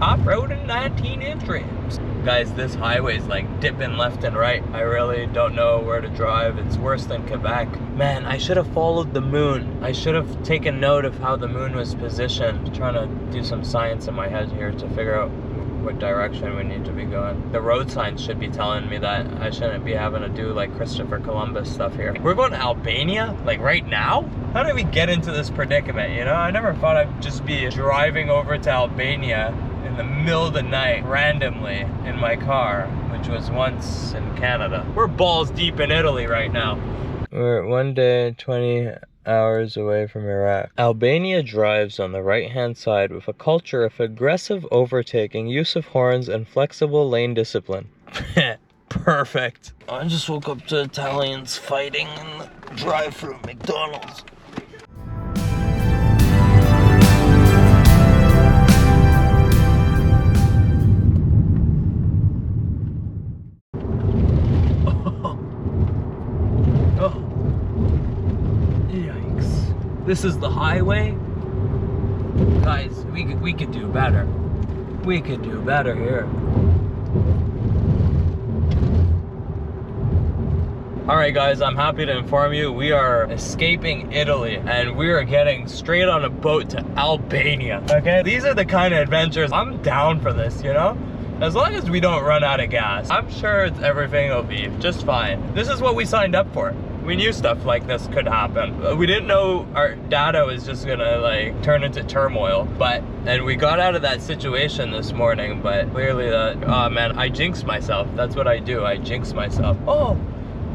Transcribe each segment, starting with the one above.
Off-roading 19-inch rims. Guys, this highway is like dipping left and right. I really don't know where to drive. It's worse than Quebec. Man, I should have followed the moon. I should have taken note of how the moon was positioned. I'm trying to do some science in my head here to figure out what direction we need to be going. The road signs should be telling me that I shouldn't be having to do like Christopher Columbus stuff here. We're going to Albania, like right now? How did we get into this predicament, you know? I never thought I'd just be driving over to Albania in the middle of the night, randomly, in my car, which was once in Canada. We're balls deep in Italy right now. We're 1 day, 20 hours away from Iraq. Albania drives on the right-hand side with a culture of aggressive overtaking, use of horns, and flexible lane discipline. Perfect. I just woke up to Italians fighting in the drive-thru McDonald's. This is the highway. Guys, we could do better. We could do better here. Alright guys, I'm happy to inform you we are escaping Italy and we are getting straight on a boat to Albania. Okay? These are the kind of adventures I'm down for this, you know? As long as we don't run out of gas, I'm sure everything will be just fine. This is what we signed up for. We knew stuff like this could happen. We didn't know our data was just gonna like turn into turmoil, and we got out of that situation this morning, but clearly oh man, I jinx myself. That's what I do, I jinx myself. Oh,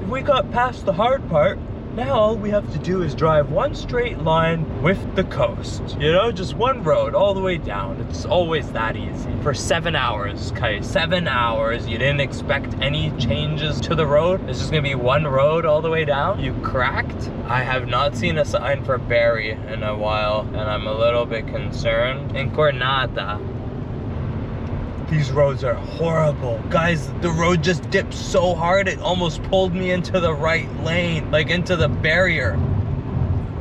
we got past the hard part. Now all we have to do is drive one straight line with the coast. You know, just one road all the way down. It's always that easy. For 7 hours, okay, 7 hours. You didn't expect any changes to the road? It's just gonna be one road all the way down? You cracked? I have not seen a sign for Bari in a while, and I'm a little bit concerned. Incornata. These roads are horrible. Guys, the road just dipped so hard it almost pulled me into the right lane, like into the barrier.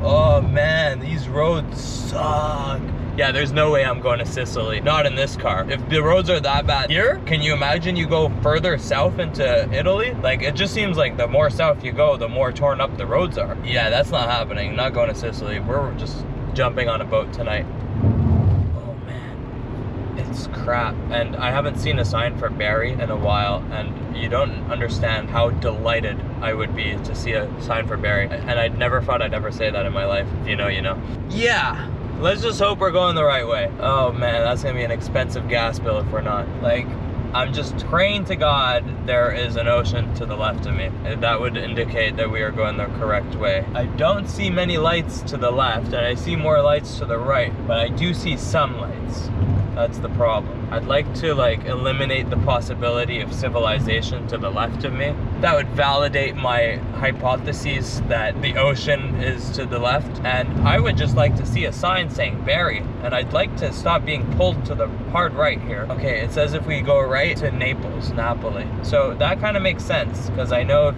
Oh man, these roads suck. Yeah, there's no way I'm going to Sicily. Not in this car. If the roads are that bad here, can you imagine you go further south into Italy? Like, it just seems like the more south you go, the more torn up the roads are. Yeah, that's not happening. Not going to Sicily. We're just jumping on a boat tonight. It's crap, and I haven't seen a sign for Bari in a while, and you don't understand how delighted I would be to see a sign for Bari, and I never thought I'd ever say that in my life. If you know, you know. Yeah, let's just hope we're going the right way. Oh man, that's gonna be an expensive gas bill if we're not. Like, I'm just praying to God there is an ocean to the left of me. That would indicate that we are going the correct way. I don't see many lights to the left, and I see more lights to the right, but I do see some lights. That's the problem. I'd like to like eliminate the possibility of civilization to the left of me. That would validate my hypotheses that the ocean is to the left, and I would just like to see a sign saying Bari, and I'd like to stop being pulled to the hard right here. Okay, it says if we go right to Napoli. So that kind of makes sense, because I know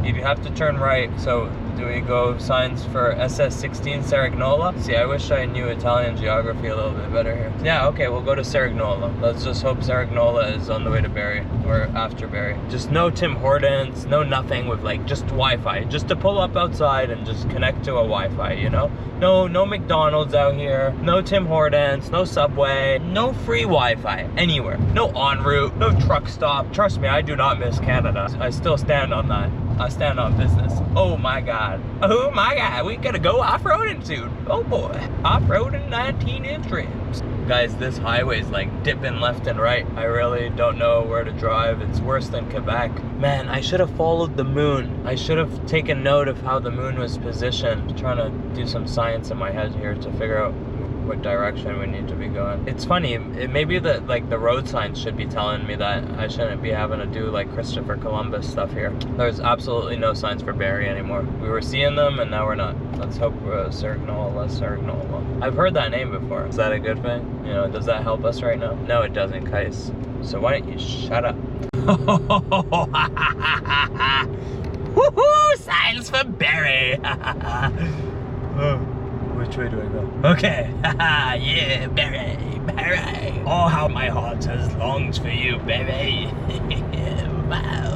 if you have to turn right, so do we go signs for SS16 Cerignola? See, I wish I knew Italian geography a little bit better here. Yeah, okay, we'll go to Cerignola. Let's just hope Cerignola is on the way to Bari, or after Bari. Just no Tim Hortons, no nothing with like just Wi-Fi. Just to pull up outside and just connect to a Wi-Fi, you know? No McDonald's out here, no Tim Hortons, no Subway, no free Wi-Fi anywhere. No en route, no truck stop. Trust me, I do not miss Canada. I still stand on that. I stand on business. Oh my God. Oh my God. We gotta go off-roading soon. Oh boy. Off-roading 19-inch rims. Guys, this highway is like dipping left and right. I really don't know where to drive. It's worse than Quebec. Man, I should have followed the moon. I should have taken note of how the moon was positioned. I'm trying to do some science in my head here to figure out what direction we need to be going. It's funny, it may be that like the road signs should be telling me that I shouldn't be having to do like Christopher Columbus stuff here. There's absolutely no signs for Bari anymore. We were seeing them and now we're not. Let's hope Cerignola. I've heard that name before. Is that a good thing? You know, does that help us right now? No, it doesn't, Kais. So why don't you shut up? Woohoo! Signs for Bari! We're Which way do I go? Okay. Haha, yeah, Barry, Barry. Oh, how my heart has longed for you, Barry. Wow.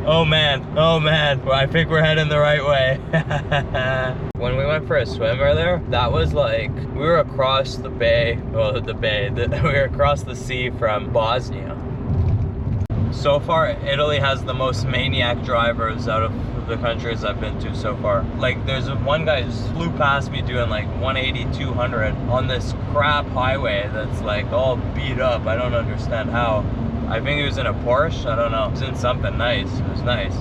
Oh man, well, I think we're heading the right way. When we went for a swim earlier, that was like, we were across the bay, well, we were across the sea from Bosnia. So far, Italy has the most maniac drivers out of the countries I've been to so far. Like, there's one guy who flew past me doing like 180, 200 on this crap highway that's like all beat up. I don't understand how. I think he was in a Porsche, I don't know. He was in something nice, it was nice.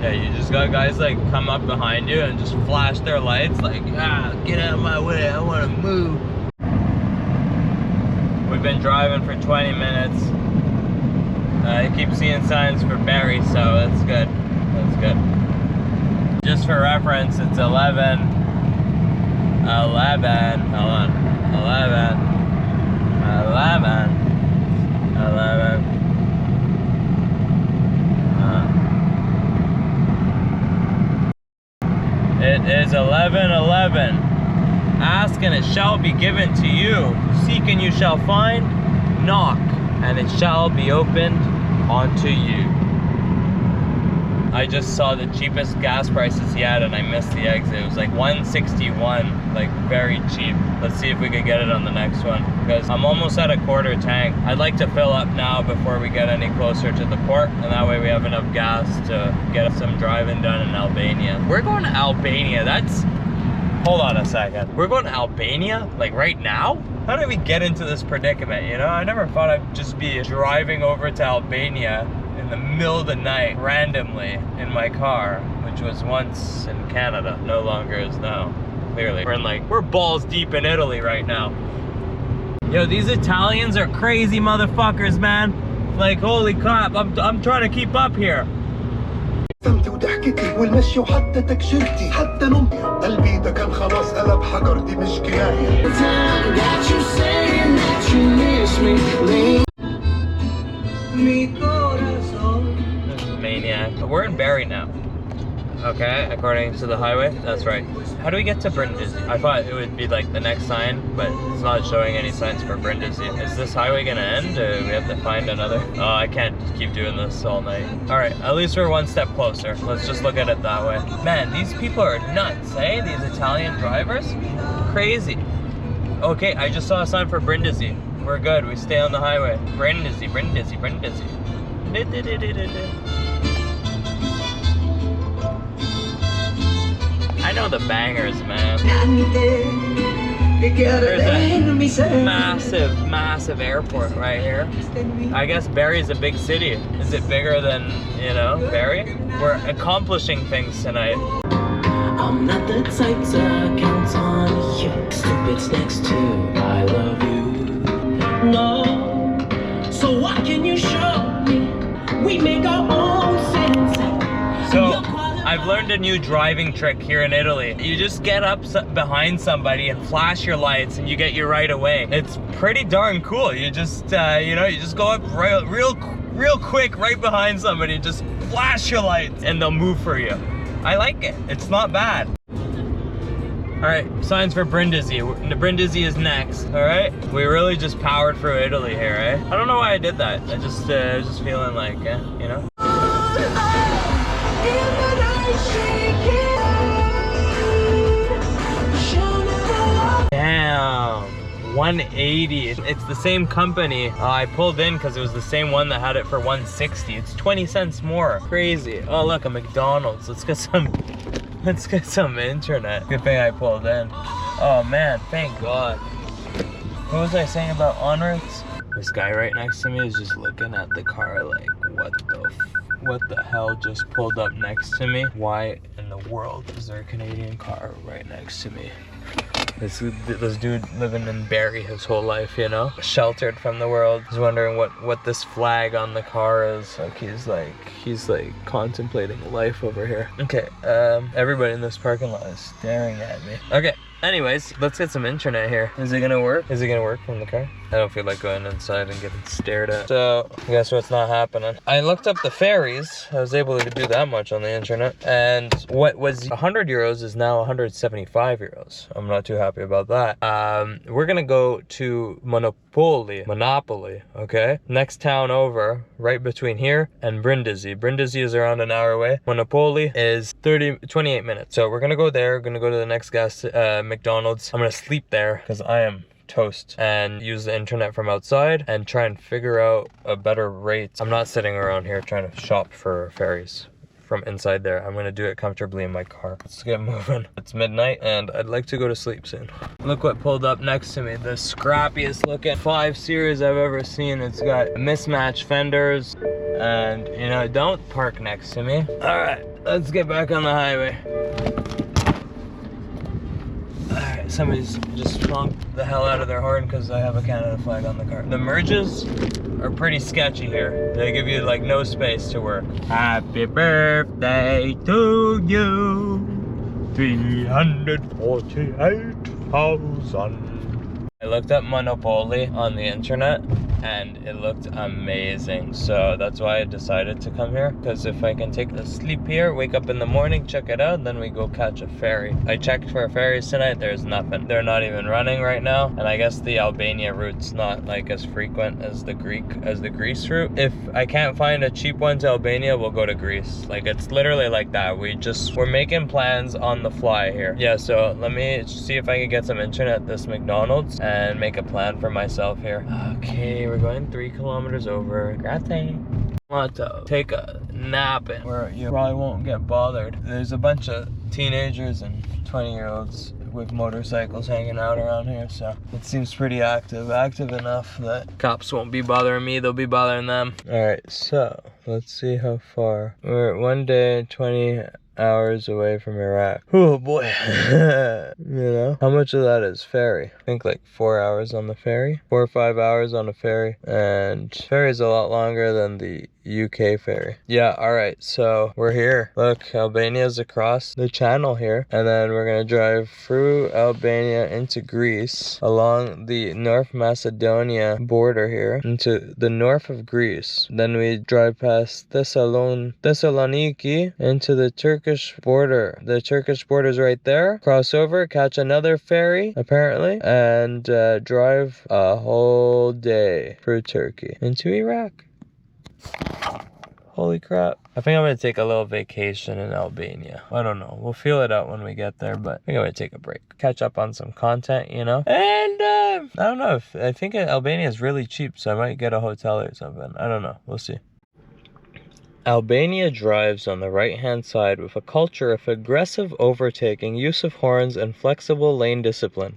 Yeah, you just got guys like come up behind you and just flash their lights like, ah, get out of my way, I wanna move. We've been driving for 20 minutes. I keep seeing signs for Bari, so that's good, that's good. Just for reference, it's 11, hold on, 11. It is 11:11. Ask and it shall be given to you. Seek and you shall find. Knock and it shall be opened unto you. I just saw the cheapest gas prices he had and I missed the exit. It was like 161, like very cheap. Let's see if we could get it on the next one, because I'm almost at a quarter tank. I'd like to fill up now before we get any closer to the port, and that way we have enough gas to get some driving done in Albania. We're going to Albania, that's, hold on a second. We're going to Albania, like right now? How did we get into this predicament, you know? I never thought I'd just be driving over to Albania in the middle of the night, randomly, in my car, which was once in Canada, no longer is now, clearly. We're balls deep in Italy right now. Yo, these Italians are crazy motherfuckers, man. Like, holy crap, I'm trying to keep up here. This is maniac. We're in Bari now. Okay, according to the highway, that's right. How do we get to Brindisi? I thought it would be like the next sign, but it's not showing any signs for Brindisi. Is this highway gonna end, or we have to find another? Oh, I can't keep doing this all night. All right, at least we're one step closer. Let's just look at it that way. Man, these people are nuts, eh? These Italian drivers? Crazy. Okay, I just saw a sign for Brindisi. We're good, we stay on the highway. Brindisi, Brindisi, Brindisi. I know the bangers, man. There's a massive airport right here. I guess Bari's a big city. Is it bigger than, you know, Bari? We're accomplishing things tonight. I'm not the type to count on you. Stupid's next to I love you. No. So what can you show me? We make our own sense. So I've learned a new driving trick here in Italy. You just get up behind somebody and flash your lights and you get your right away. It's pretty darn cool. You just, you know, you just go up real quick right behind somebody and just flash your lights and they'll move for you. I like it. It's not bad. All right, signs for Brindisi. Brindisi is next, all right? We really just powered through Italy here, eh? I don't know why I did that. I just feeling like, you know? Damn, 180. It's the same company. I pulled in because it was the same one that had it for 160. It's 20 cents more. Crazy. Oh look, a McDonald's. Let's get some internet. Good thing I pulled in. Oh man, thank God. What was I saying about onwards? This guy right next to me is just looking at the car like, what the hell just pulled up next to me? Why in the world is there a Canadian car right next to me? This dude living in Bari his whole life, you know? Sheltered from the world. He's wondering what this flag on the car is. Like he's like contemplating life over here. Okay, everybody in this parking lot is staring at me. Okay, Anyways, let's get some internet here. Is it gonna work? Is it gonna work from the car? I don't feel like going inside and getting stared at. So, guess what's not happening? I looked up the ferries. I was able to do that much on the internet. And what was 100 euros is now 175 euros. I'm not too happy about that. We're gonna go to Monopoli, okay? Next town over, right between here and Brindisi. Brindisi is around an hour away. Monopoli is 28 minutes. So we're gonna go there. We're gonna go to the next McDonald's. I'm gonna sleep there because I am toast, and use the internet from outside and try and figure out a better rate. I'm not sitting around here trying to shop for ferries from inside there. I'm gonna do it comfortably in my car. Let's get moving. It's midnight and I'd like to go to sleep soon. Look what pulled up next to me. The scrappiest looking 5 Series I've ever seen. It's got mismatched fenders and, you know, don't park next to me. All right, let's get back on the highway. Alright, somebody's just honked the hell out of their horn because I have a Canada flag on the car. The merges are pretty sketchy here. They give you like no space to work. Happy birthday to you, 348,000. I looked up Monopoli on the internet and it looked amazing, so that's why I decided to come here, because if I can take a sleep here, wake up in the morning, check it out, then we go catch a ferry. I checked for ferries tonight, there's nothing. They're not even running right now, and I guess the Albania route's not like as frequent as the Greece route. If I can't find a cheap one to Albania, we'll go to Greece. Like, it's literally like that. We're making plans on the fly here. Yeah, so let me see if I can get some internet at this McDonald's and make a plan for myself here. Okay, we're going 3 kilometers over. Grazie. Motto, take a nap in where you probably won't get bothered. There's a bunch of teenagers and 20-year-olds with motorcycles hanging out around here, so it seems pretty active enough that cops won't be bothering me, they'll be bothering them. All right, so let's see how far. We're 1 day, 20 hours away from Iraq. Oh boy. You know, how much of that is ferry? I think like 4 hours on the ferry, 4 or 5 hours on a ferry, and ferry is a lot longer than the UK ferry. Yeah, all right, so we're here. Look, Albania's across the channel here, and then we're gonna drive through Albania into Greece along the North Macedonia border here into the north of Greece. Then we drive past Thessaloniki into the Turkish border. The Turkish border is right there. Cross over, catch another ferry apparently, and drive a whole day through Turkey into Iraq. Holy crap. I think I'm gonna take a little vacation in Albania. I don't know. We'll feel it out when we get there, but I think I'm gonna take a break. Catch up on some content, you know? And I don't know. I think Albania is really cheap, so I might get a hotel or something. I don't know. We'll see. Albania drives on the right-hand side with a culture of aggressive overtaking, use of horns, and flexible lane discipline.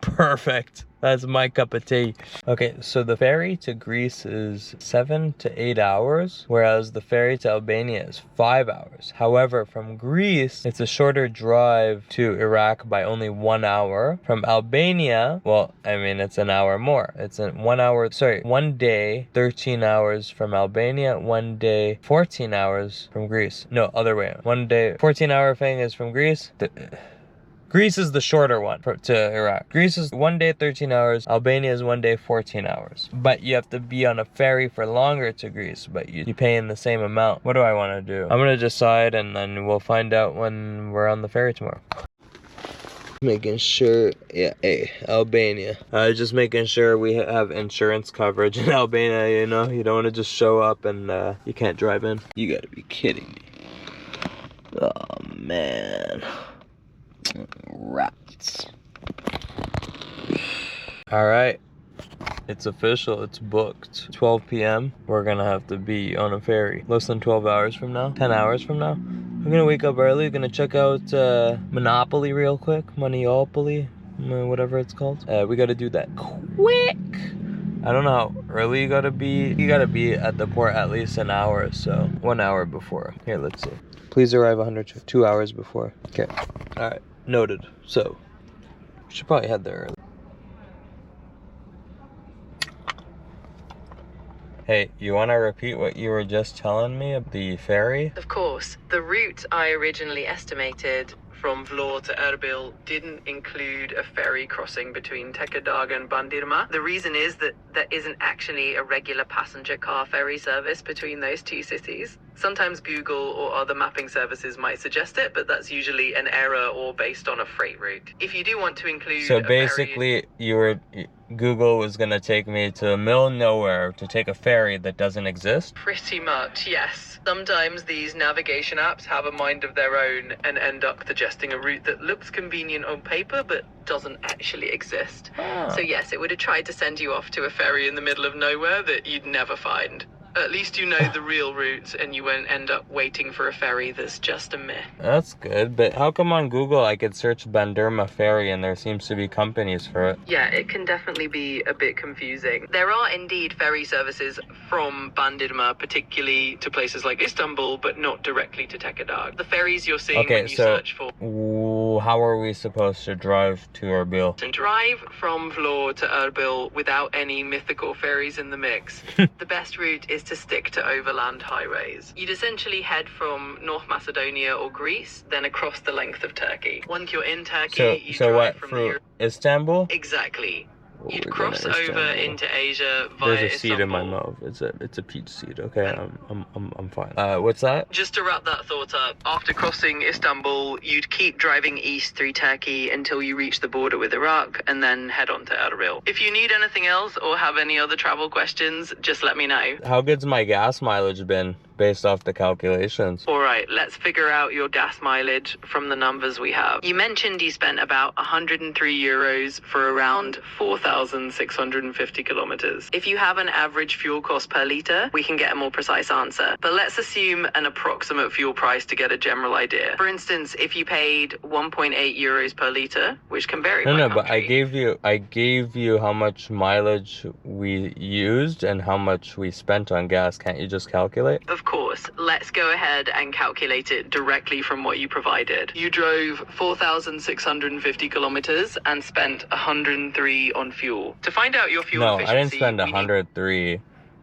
Perfect. That's my cup of tea. Okay, so the ferry to Greece is 7 to 8 hours, whereas the ferry to Albania is 5 hours. However, from Greece, it's a shorter drive to Iraq by only 1 hour. From Albania, well, I mean, it's an hour more. It's 1 day, 13 hours from Albania, 1 day, 14 hours from Greece. No, other way. 1 day, 14-hour thing is from Greece. Greece is the shorter one to Iraq. Greece is 1 day, 13 hours. Albania is 1 day, 14 hours. But you have to be on a ferry for longer to Greece, but you pay in the same amount. What do I want to do? I'm going to decide, and then we'll find out when we're on the ferry tomorrow. Making sure, yeah, hey, Albania. Just making sure we have insurance coverage in Albania, you know? You don't want to just show up and you can't drive in. You got to be kidding me. Oh, man. Rats. All right, it's official, it's booked. 12 p.m. We're gonna have to be on a ferry less than 12 hours from now, 10 hours from now. I'm gonna wake up early, gonna check out Monopoly real quick, Monopoli, whatever it's called. We gotta do that quick. I don't know how early you gotta be. You gotta be at the port at least an hour, so 1 hour before. Here, let's see. Please arrive 2 hours before. Okay, all right. Noted. So, we should probably head there early. Hey, you want to repeat what you were just telling me of the ferry? Of course. The route I originally estimated from Vlor to Erbil didn't include a ferry crossing between Tekirdağ and Bandırma. The reason is that there isn't actually a regular passenger car ferry service between those two cities. Sometimes Google or other mapping services might suggest it, but that's usually an error or based on a freight route. If you do want to include So basically, Google was gonna take me to the middle of nowhere to take a ferry that doesn't exist? Pretty much, yes. Sometimes these navigation apps have a mind of their own and end up suggesting a route that looks convenient on paper but doesn't actually exist. So yes, it would have tried to send you off to a ferry in the middle of nowhere that you'd never find. At least you know the real route and you won't end up waiting for a ferry that's just a myth. That's good, but how come on Google I could search Bandırma ferry and there seems to be companies for it? Yeah, it can definitely be a bit confusing. There are indeed ferry services from Bandırma, particularly to places like Istanbul, but not directly to Tekirdağ. The ferries you're seeing when you search for... How are we supposed to drive to Erbil? To drive from Vlor to Erbil without any mythical ferries in the mix, the best route is to stick to overland highways. You'd essentially head from North Macedonia or Greece, then across the length of Turkey. Once you're in Turkey, you drive from Istanbul? Exactly. You'd cross over into Asia via There's a seed in my mouth. It's a peach seed. Okay, I'm fine. What's that? Just to wrap that thought up, after crossing Istanbul, you'd keep driving east through Turkey until you reach the border with Iraq, and then head on to Erbil. If you need anything else or have any other travel questions, just let me know. How good's my gas mileage been based off the calculations? Alright, let's figure out your gas mileage from the numbers we have. You mentioned you spent about 103 euros for around 4,650 kilometers. If you have an average fuel cost per litre, we can get a more precise answer. But let's assume an approximate fuel price to get a general idea. For instance, if you paid 1.8 euros per litre, which can vary by country. But I gave you how much mileage we used and how much we spent on gas. Can't you just calculate? Of course, let's go ahead and calculate it directly from what you provided. You drove 4,650 kilometers and spent 103 on fuel. To find out your fuel efficiency... No, I didn't spend 103.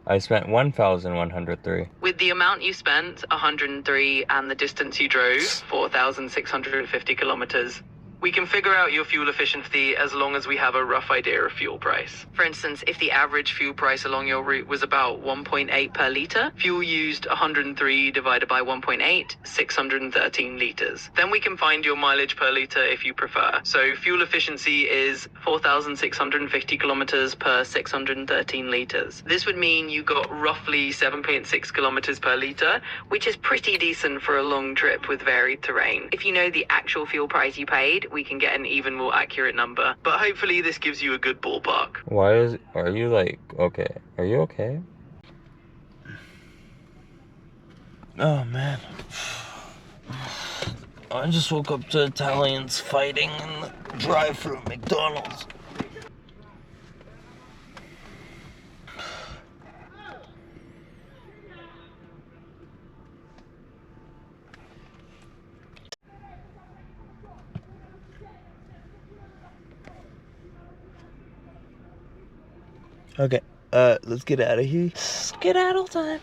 I spent 1,103. With the amount you spent, 103, and the distance you drove, 4,650 kilometers, we can figure out your fuel efficiency as long as we have a rough idea of fuel price. For instance, if the average fuel price along your route was about 1.8 per litre, fuel used 103 divided by 1.8, 613 litres. Then we can find your mileage per litre if you prefer. So fuel efficiency is 4,650 kilometres per 613 litres. This would mean you got roughly 7.6 kilometres per litre, which is pretty decent for a long trip with varied terrain. If you know the actual fuel price you paid, we can get an even more accurate number. But hopefully this gives you a good ballpark. Are you like, okay? Are you okay? Oh man. I just woke up to Italians fighting in the drive-thru at McDonald's. Okay, let's get out of here. Skedaddle time.